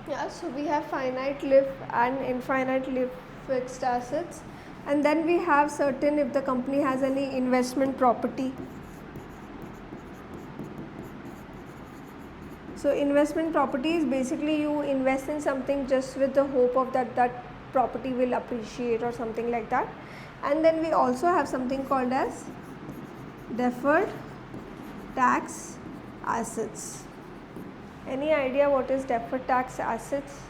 Yeah, so we have finite life and infinite life fixed assets, and then we have certain, if the company has any investment property. So investment property is basically you invest in something just with the hope of that property will appreciate or something like that. And then we also have something called as deferred tax assets. Any idea what is deferred tax assets?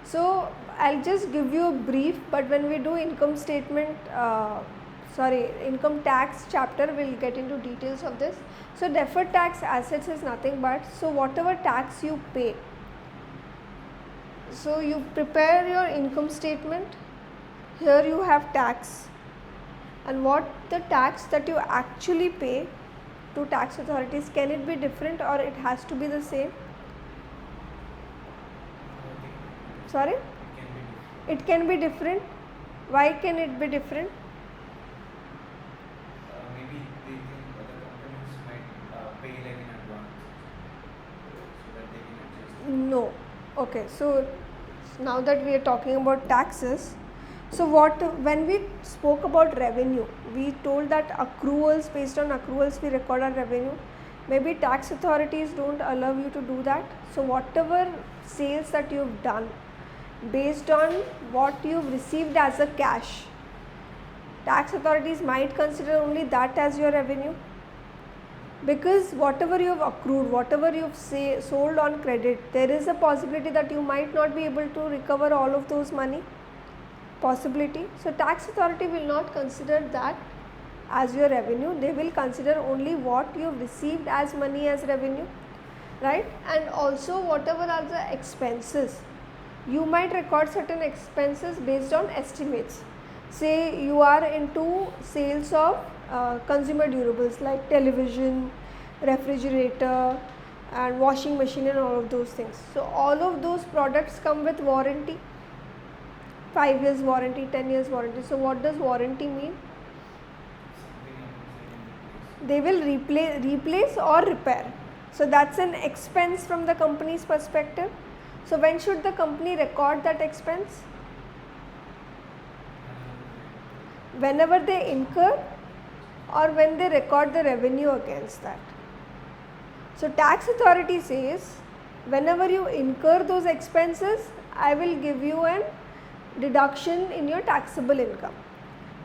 So I'll just give you a brief, but when we do income statement, income tax chapter, we'll get into details of this. So deferred tax assets is nothing but, so whatever tax you pay, so you prepare your income statement, here you have tax, and what the tax that you actually pay to tax authorities, can it be different or it has to be the same? Sorry? It can be different. Why can it be different? Maybe they think other companies might pay like in advance so that they can adjust. No. Okay, so now that we are talking about taxes, so what, when we spoke about revenue, we told that accruals, based on accruals we record our revenue. Maybe tax authorities don't allow you to do that. So whatever sales that you've done, based on what you've received as a cash, tax authorities might consider only that as your revenue, because whatever you have accrued, whatever you've sold on credit, there is a possibility that you might not be able to recover all of those money. Possibility. So tax authority will not consider that as your revenue. They will consider only what you have received as money as revenue, right? And also whatever are the expenses, you might record certain expenses based on estimates. Say you are into sales of consumer durables like television, refrigerator and washing machine and all of those things. So all of those products come with warranty, 5 years warranty, 10 years warranty. So what does warranty mean? They will replace or repair. So that's an expense from the company's perspective. So when should the company record that expense? Whenever they incur or when they record the revenue against that. So tax authority says, whenever you incur those expenses, I will give you an deduction in your taxable income.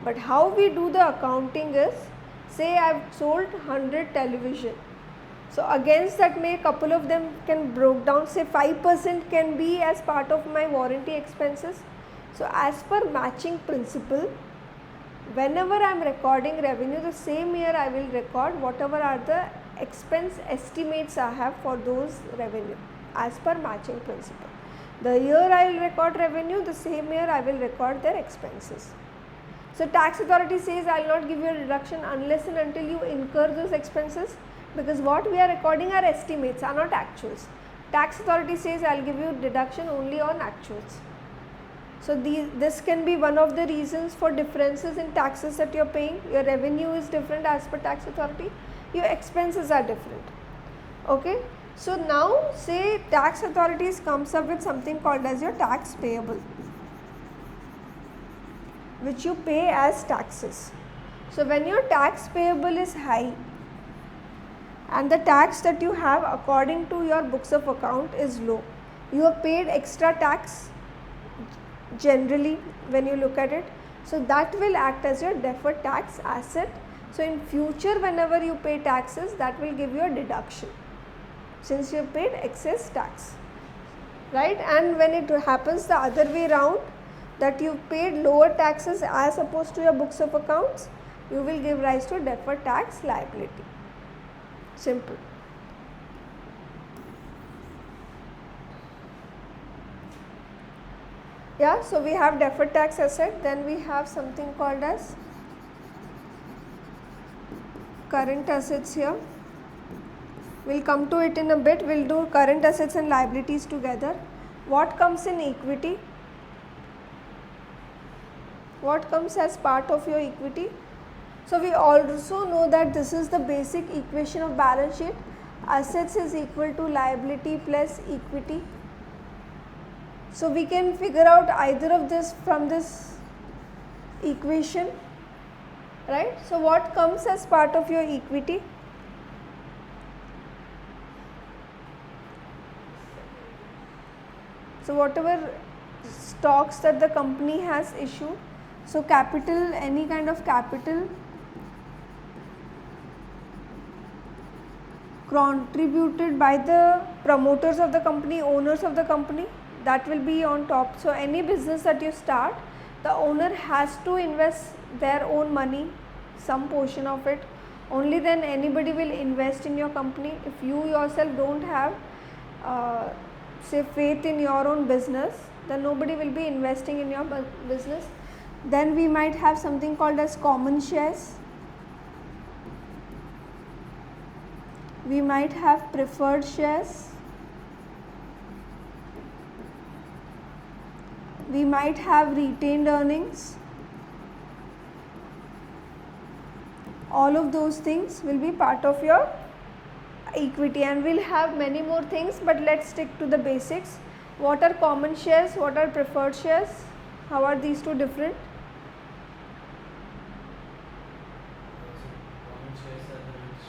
But how we do the accounting is, say I have sold 100 television. So against that, may a couple of them can broke down, say 5% can be as part of my warranty expenses. So as per matching principle, whenever I am recording revenue, the same year I will record whatever are the expense estimates I have for those revenue as per matching principle. The year I will record revenue, the same year I will record their expenses. So tax authority says I will not give you a deduction unless and until you incur those expenses, because what we are recording are estimates, are not actuals. Tax authority says I will give you deduction only on actuals. So this can be one of the reasons for differences in taxes that you are paying. Your revenue is different as per tax authority, your expenses are different. Okay. So now say tax authorities comes up with something called as your tax payable, which you pay as taxes. So when your tax payable is high and the tax that you have according to your books of account is low, you have paid extra tax generally when you look at it. So that will act as your deferred tax asset. So in future, whenever you pay taxes, that will give you a deduction, since you have paid excess tax, right? And when it happens the other way round, that you paid lower taxes as opposed to your books of accounts, you will give rise to deferred tax liability. Simple. Yeah, so we have deferred tax asset, then we have something called as current assets here. We'll come to it in a bit. We'll do current assets and liabilities together. What comes in equity? What comes as part of your equity? So we also know that this is the basic equation of balance sheet. Assets is equal to liability plus equity. So we can figure out either of this from this equation, right? So what comes as part of your equity? So whatever stocks that the company has issued, so capital, any kind of capital contributed by the promoters of the company, owners of the company, that will be on top. So any business that you start, the owner has to invest their own money, some portion of it. Only then anybody will invest in your company. If you yourself don't have say faith in your own business, then nobody will be investing in your business. Then we might have something called as common shares. We might have preferred shares. We might have retained earnings. All of those things will be part of your equity, and we'll have many more things, but let's stick to the basics. What are common shares? What are preferred shares? How are these two different? Common shares are the which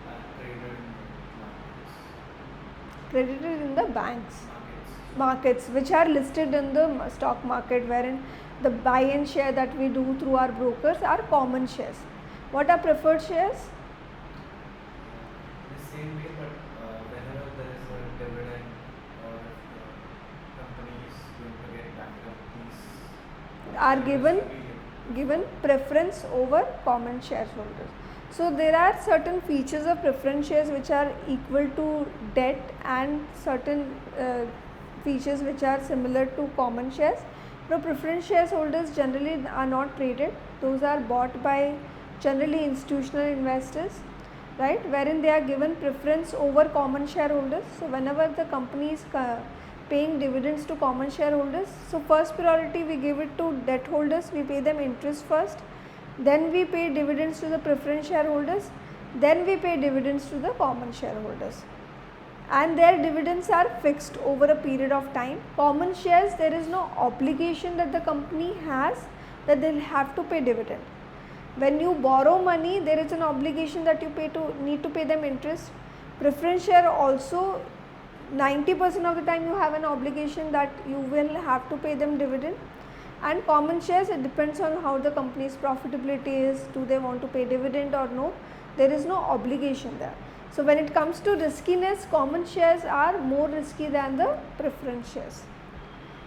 are traded in markets. Credited in the banks. Markets which are listed in the stock market, wherein the buy and share that we do through our brokers are common shares. What are preferred shares? In the same way, but whenever there is a dividend or if the company is going to get bankrupt, these Are shares given preference over common shareholders. So there are certain features of preference shares which are equal to debt, and certain features which are similar to common shares. Now preference shareholders generally are not traded. Those are bought by generally institutional investors, right, wherein they are given preference over common shareholders. So whenever the company is paying dividends to common shareholders, so first priority we give it to debt holders, we pay them interest first, then we pay dividends to the preference shareholders, then we pay dividends to the common shareholders, and their dividends are fixed over a period of time. Common shares, there is no obligation that the company has that they will have to pay dividend. When you borrow money, there is an obligation that you need to pay them interest. Preference share also, 90% of the time you have an obligation that you will have to pay them dividend. And common shares, it depends on how the company's profitability is, do they want to pay dividend or no, there is no obligation there. So when it comes to riskiness, common shares are more risky than the preference shares.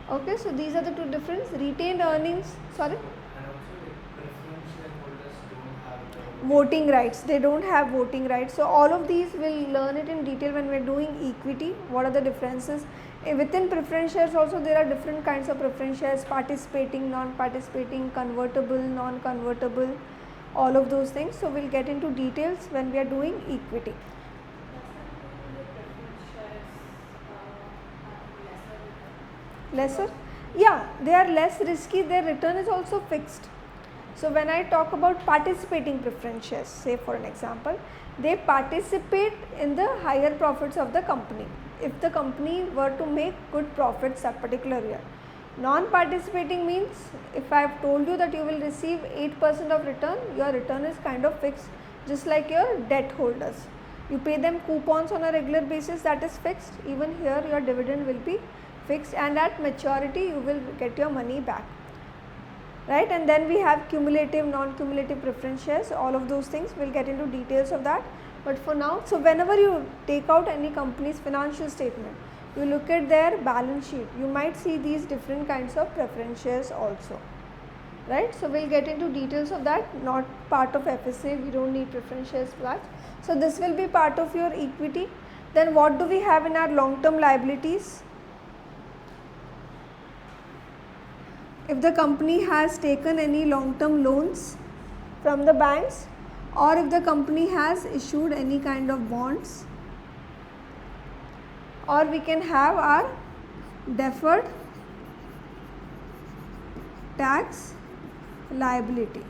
Okay, so these are the two difference. Retained earnings, sorry? and also the preference shareholders don't have the Voting rights, they don't have voting rights. So all of these we'll learn it in detail when we're doing equity. What are the differences? Within preference shares also there are different kinds of preference shares: participating, non-participating, convertible, non-convertible, all of those things. So we'll get into details when we are doing equity. Lesser? Yeah, they are less risky, their return is also fixed. So when I talk about participating preference shares, say for an example, they participate in the higher profits of the company if the company were to make good profits that particular year. Non-participating means if I have told you that you will receive 8% of return, your return is kind of fixed, just like your debt holders. You pay them coupons on a regular basis, that is fixed. Even here your dividend will be fixed, and at maturity you will get your money back, right? And then we have cumulative, non-cumulative preference shares. All of those things we'll get into details of that, but for now, so whenever you take out any company's financial statement, you look at their balance sheet, you might see these different kinds of preference shares also, right? So we'll get into details of that, not part of FSA, we don't need preference shares for that. So this will be part of your equity. Then what do we have in our long-term liabilities? If the company has taken any long-term loans from the banks, or if the company has issued any kind of bonds, or we can have our deferred tax liability.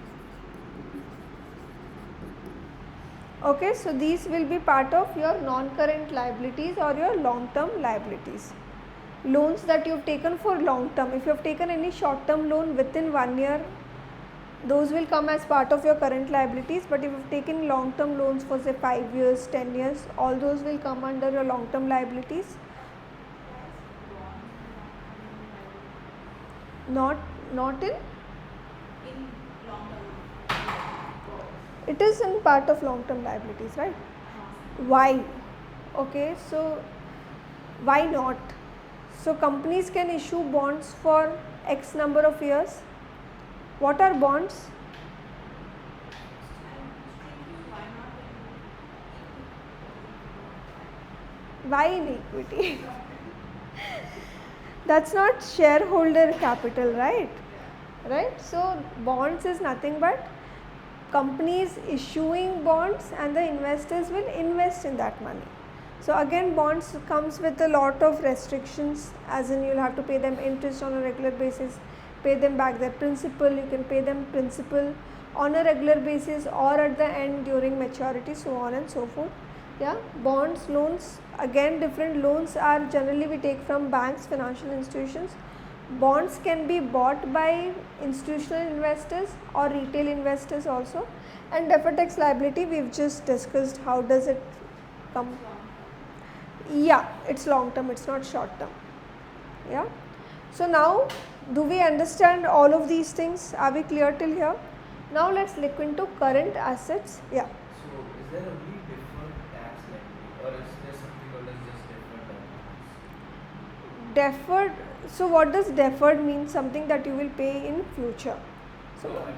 Okay, so these will be part of your non-current liabilities or your long-term liabilities. Loans that you have taken for long-term. If you have taken any short-term loan within 1 year, those will come as part of your current liabilities. But if you have taken long-term loans for say 5 years, 10 years, all those will come under your long-term liabilities. Not in. It is in part of long-term liabilities, right? Why? Okay, so why not? So companies can issue bonds for X number of years. What are bonds? Why in equity? That's not shareholder capital, right? Right? So bonds is nothing but companies issuing bonds and the investors will invest in that money. So again, bonds comes with a lot of restrictions, as in you'll have to pay them interest on a regular basis, pay them back their principal, you can pay them principal on a regular basis or at the end during maturity, so on and so forth. Yeah, bonds, loans, again different loans are generally we take from banks, financial institutions. Bonds can be bought by institutional investors or retail investors also. And deferred tax liability, we've just discussed how does it come. Yeah, it's long term, it's not short term. Yeah. So now, do we understand all of these things? Are we clear till here? Now let's look into current assets. Yeah. So is there only deferred tax liability, or is there something called as just deferred tax? Deferred. So what does deferred mean? Something that you will pay in future. So for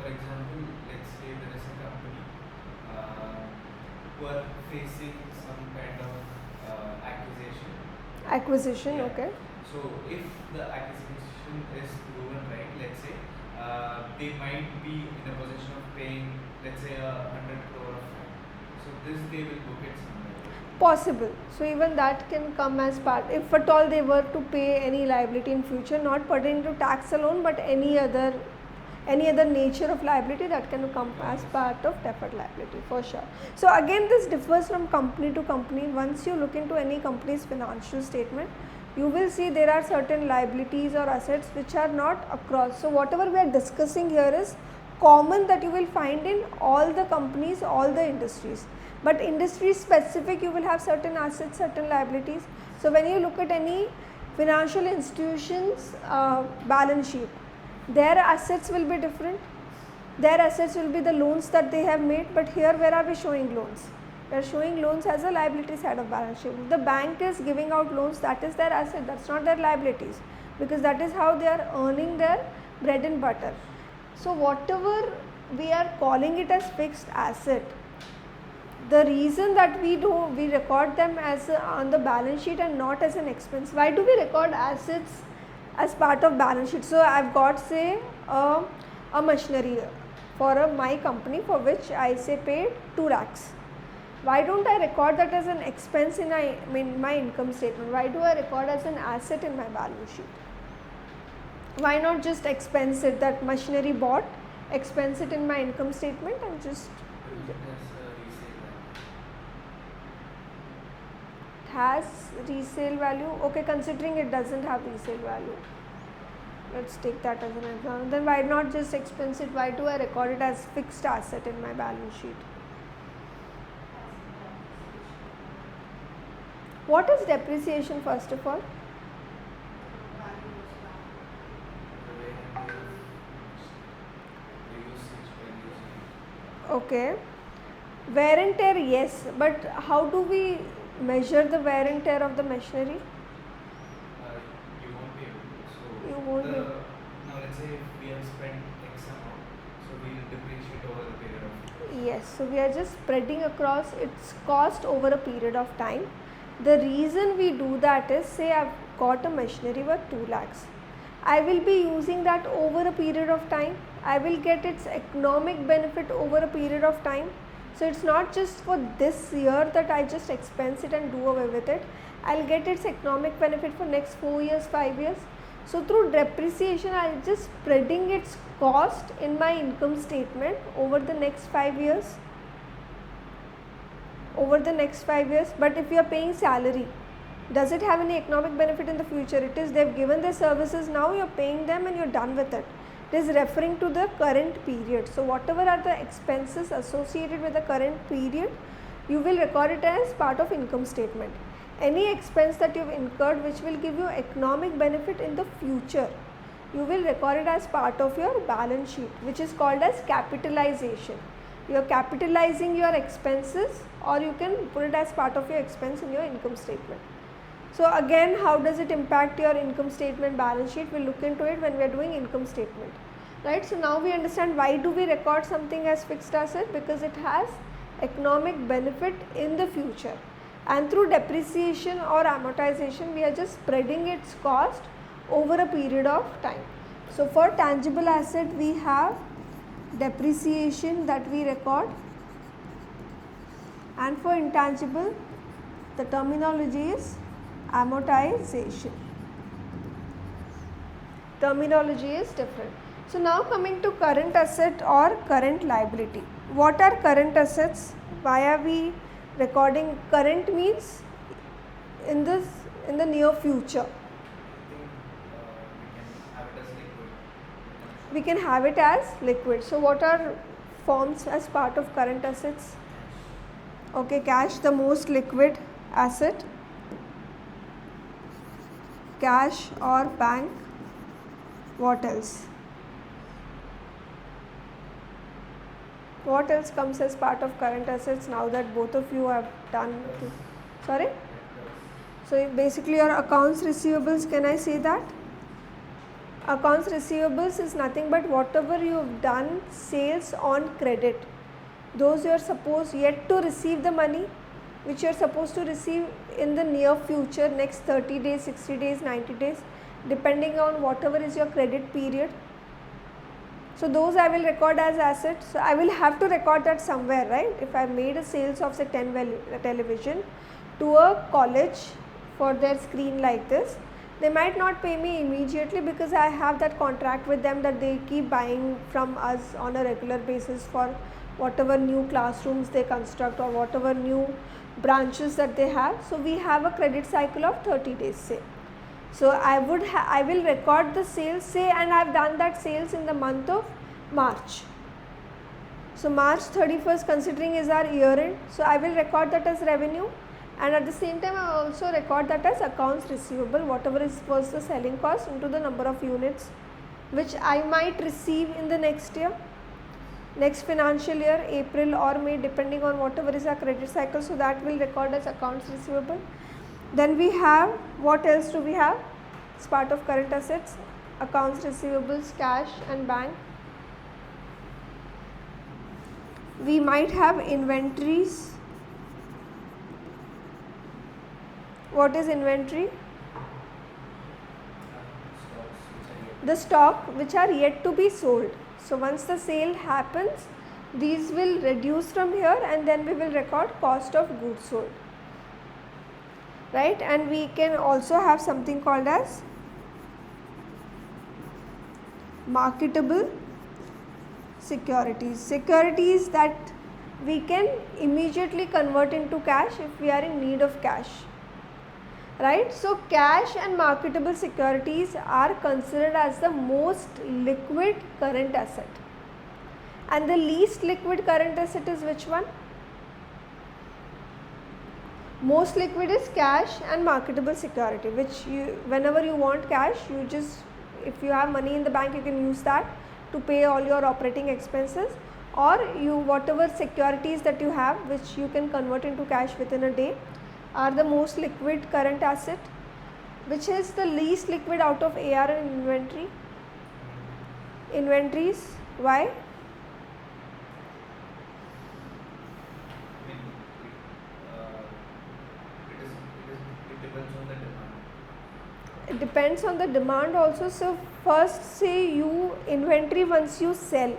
example, let's say there is a company who are facing some kind of Acquisition, Yeah. okay. So if the acquisition is proven right, let's say they might be in a position of paying, let's say, 100 crore of fine. So this they will book it somewhere. Possible. So even that can come as part, if at all they were to pay any liability in future, not pertaining to tax alone, but any other nature of liability that can come as part of deferred liability for sure. So again, this differs from company to company. Once you look into any company's financial statement, you will see there are certain liabilities or assets which are not across. So whatever we are discussing here is common that you will find in all the companies, all the industries. But industry specific, you will have certain assets, certain liabilities. So when you look at any financial institutions balance sheet, their assets will be different. Their assets will be the loans that they have made, but here where are we showing loans? We are showing loans as a liability side of balance sheet. If the bank is giving out loans, that is their asset, that's not their liabilities, because that is how they are earning their bread and butter. So whatever we are calling it as fixed asset, the reason that we record them as on the balance sheet and not as an expense. Why do we record assets as part of balance sheet? So I've got say a machinery for my company for which I say paid 2 lakhs. Why don't I record that as an expense in my income statement? Why do I record as an asset in my balance sheet? Why not just expense it, that machinery bought, expense it in my income statement and just has resale value. Okay, considering it doesn't have resale value, let's take that as an example. Then why not just expense it? Why do I record it as fixed asset in my balance sheet? What is depreciation first of all? Okay, wear and tear, yes, but how do we measure the wear and tear of the machinery? You won't be able to. So You won't be. Now let's say if we have spent X amount, so we will depreciate over the period of time. Yes, so we are just spreading across its cost over a period of time. The reason we do that is, say I've got a machinery worth 2 lakhs. I will be using that over a period of time. I will get its economic benefit over a period of time. So it's not just for this year that I just expense it and do away with it. I'll get its economic benefit for next 4 years, 5 years. So through depreciation, I'll just spreading its cost in my income statement over the next 5 years. over the next 5 years. But if you are paying salary, does it have any economic benefit in the future? It is, they've given their services, now you're paying them and you're done with it. It is referring to the current period. So whatever are the expenses associated with the current period, you will record it as part of income statement. Any expense that you've incurred which will give you economic benefit in the future, you will record it as part of your balance sheet, which is called as capitalization. You are capitalizing your expenses, or you can put it as part of your expense in your income statement. So again, how does it impact your income statement, balance sheet? We'll look into it when we are doing income statement, right? So now we understand why do we record something as fixed asset, because it has economic benefit in the future, and through depreciation or amortization we are just spreading its cost over a period of time. So for tangible asset we have depreciation that we record, and for intangible the terminology is amortization. Terminology is different. So now coming to current asset or current liability. What are current assets? Why are we recording? Current means in the near future. We can have it as liquid. So what are forms as part of current assets? Okay, cash, the most liquid asset. Cash or bank. What else? What else comes as part of current assets now that both of you have done? Sorry? So basically your accounts receivables, can I say that? Accounts receivables is nothing but whatever you have done sales on credit. Those you are supposed yet to receive the money, which you are supposed to receive in the near future, next 30 days, 60 days, 90 days, depending on whatever is your credit period. So those I will record as assets. So I will have to record that somewhere, right? If I made a sales of say 10 television to a college for their screen like this, they might not pay me immediately because I have that contract with them that they keep buying from us on a regular basis for whatever new classrooms they construct or whatever new branches that they have. So we have a credit cycle of 30 days say. So I will record the sales say, and I have done that sales in the month of March. So March 31st considering is our year end. So I will record that as revenue, and at the same time I also record that as accounts receivable, whatever was the selling cost into the number of units which I might receive in the next year, next financial year, April or May, depending on whatever is our credit cycle. So that will record as accounts receivable. Then we have, what else do we have? It's part of current assets, accounts receivables, cash and bank. We might have inventories. What is inventory? The stock which are yet to be sold. So once the sale happens, these will reduce from here, and then we will record cost of goods sold. Right, and we can also have something called as marketable securities. Securities that we can immediately convert into cash if we are in need of cash. Right, so cash and marketable securities are considered as the most liquid current asset. And the least liquid current asset is which one? Most liquid is cash and marketable security, which you, whenever you want cash, you just, if you have money in the bank, you can use that to pay all your operating expenses, or you, whatever securities that you have which you can convert into cash within a day, are the most liquid current asset. Which is the least liquid out of AR and inventory? Inventories. Why? It depends on the demand also. So first say you inventory, once you sell,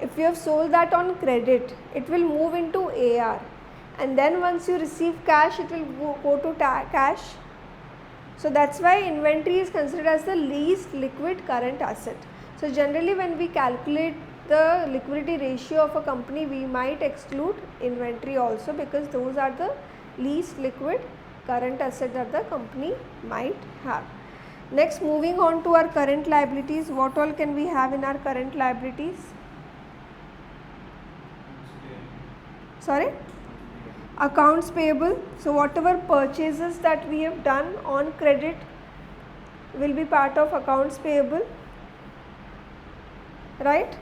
if you have sold that on credit, it will move into AR, and then once you receive cash, it will go to cash. So that's why inventory is considered as the least liquid current asset. So generally when we calculate the liquidity ratio of a company, we might exclude inventory also, because those are the least liquid current asset that the company might have. Next, moving on to our current liabilities, what all can we have in our current liabilities? Sorry? Accounts payable. So whatever purchases that we have done on credit will be part of accounts payable, right?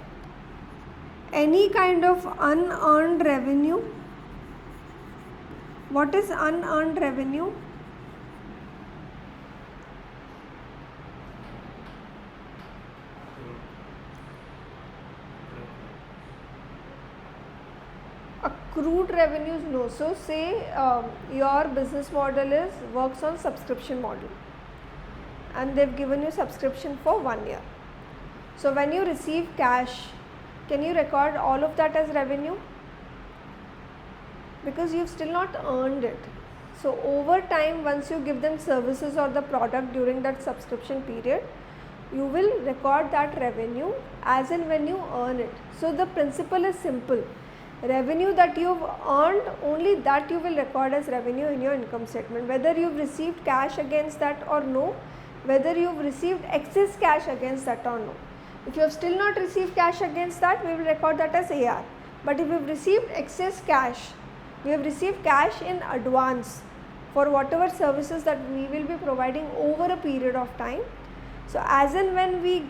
Any kind of unearned revenue. What is unearned revenue? Accrued revenues, no. So say your business model works on subscription model, and they've given you subscription for 1 year. So when you receive cash, can you record all of that as revenue? Because you've still not earned it. So over time, once you give them services or the product during that subscription period, you will record that revenue as and when you earn it. So the principle is simple. Revenue that you've earned, only that you will record as revenue in your income statement, whether you've received cash against that or no, whether you've received excess cash against that or no. If you have still not received cash against that, we will record that as AR. But if you have received excess cash, we have received cash in advance for whatever services that we will be providing over a period of time. So as and when we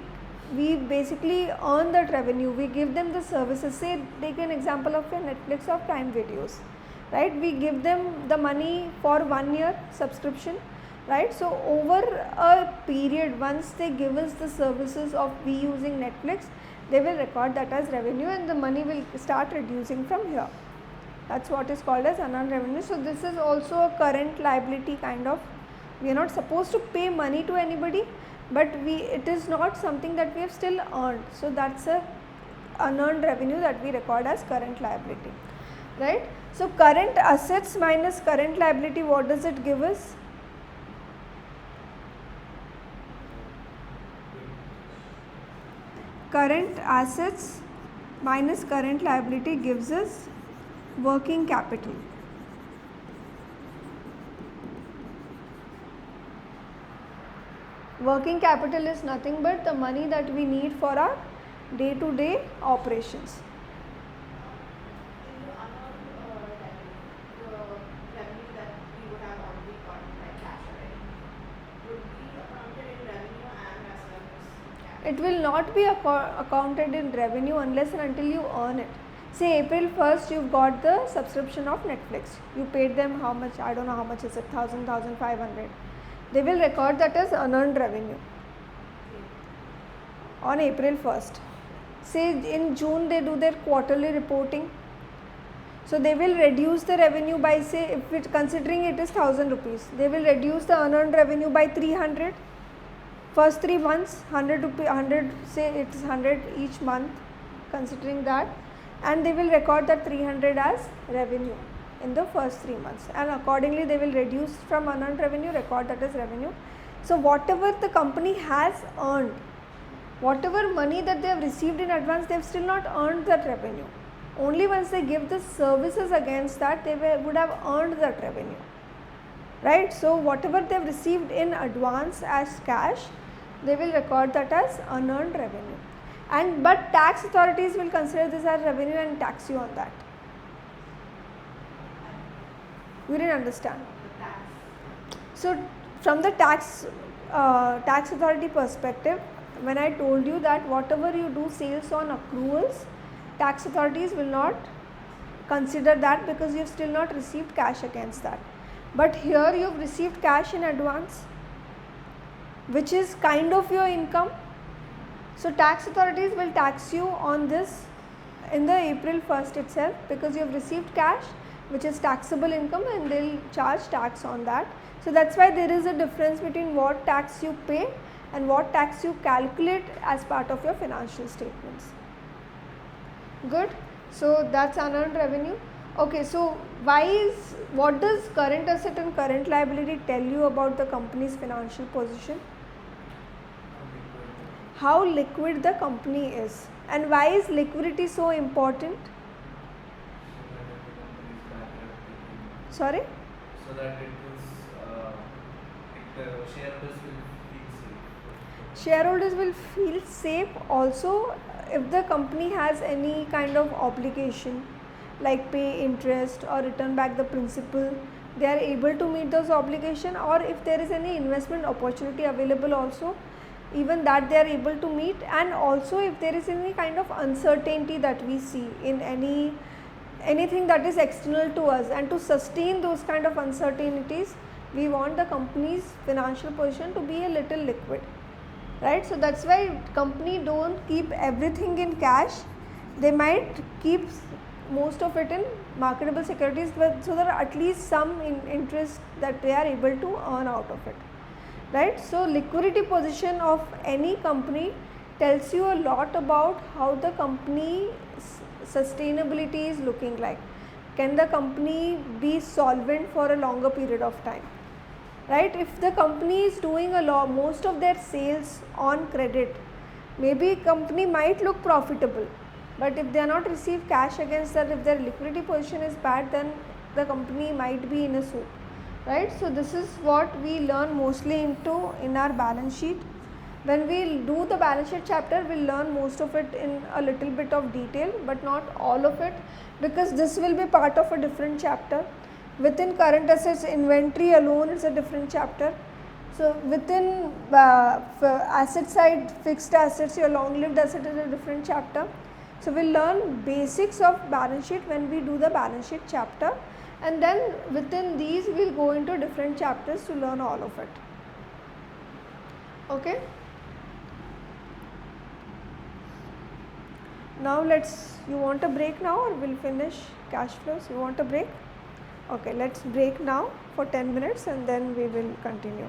basically earn that revenue, we give them the services. Say, take an example of your Netflix or Prime videos, right? We give them the money for 1 year subscription, right? So over a period, once they give us the services of we using Netflix, they will record that as revenue, and the money will start reducing from here. That's what is called as unearned revenue. So this is also a current liability kind of. We are not supposed to pay money to anybody, but it is not something that we have still earned. So that's a unearned revenue that we record as current liability, right? So current assets minus current liability, what does it give us? Current assets minus current liability gives us working capital. Working capital is nothing but the money that we need for our day-to-day operations. In the unearned revenue that we would have already gotten by cash already, would be accounted in revenue and as well as cash? It will not be accounted in revenue unless and until you earn it. Say April 1st, you've got the subscription of Netflix. You paid them how much? I don't know how much is it, 1,000, 1,500. They will record that as unearned revenue on April 1st. Say in June they do their quarterly reporting. So they will reduce the revenue by, say, if it considering it is 1,000 rupees, they will reduce the unearned revenue by 300. First 3 months, 100, say it is 100 each month, considering that, and they will record that 300 as revenue in the first 3 months, and accordingly they will reduce from unearned revenue, record that as revenue. So whatever the company has earned, whatever money that they have received in advance, they have still not earned that revenue. Only once they give the services against that, they would have earned that revenue, right? So whatever they have received in advance as cash, they will record that as unearned revenue. But tax authorities will consider this as revenue and tax you on that. You didn't understand. The tax. So from the tax authority perspective, when I told you that whatever you do sales on accruals, tax authorities will not consider that because you have still not received cash against that. But here you have received cash in advance, which is kind of your income. So tax authorities will tax you on this in the April 1st itself, because you have received cash, which is taxable income, and they'll charge tax on that. So that's why there is a difference between what tax you pay and what tax you calculate as part of your financial statements. Good. So that's unearned revenue. Okay, so what does current asset and current liability tell you about the company's financial position? How liquid the company is, And why is liquidity so important? So that if the company is bad at taking, Sorry? so that it is, the shareholders will feel safe. Shareholders will feel safe also if the company has any kind of obligation like pay interest or return back the principal, they are able to meet those obligation, or if there is any investment opportunity available also, even that they are able to meet. And also if there is any kind of uncertainty that we see in anything that is external to us, and to sustain those kind of uncertainties, we want the company's financial position to be a little liquid, right? So that's why company don't keep everything in cash, they might keep most of it in marketable securities, but so that at least some interest that they are able to earn out of it, right? So liquidity position of any company tells you a lot about how the company sustainability is looking like. Can the company be solvent for a longer period of time, right? If the company is doing most of their sales on credit, maybe company might look profitable, but if they are not receive cash against that, if their liquidity position is bad, then the company might be in a soup, right? So this is what we learn mostly in our balance sheet. When we do the balance sheet chapter, we'll learn most of it in a little bit of detail, but not all of it, because this will be part of a different chapter. Within current assets, inventory alone is a different chapter. So within asset side, fixed assets, your long lived asset is a different chapter. So we'll learn basics of balance sheet when we do the balance sheet chapter, and then within these we'll go into different chapters to learn all of it. Okay. Now you want a break now, or we'll finish cash flows? You want a break? Okay, let's break now for 10 minutes and then we will continue.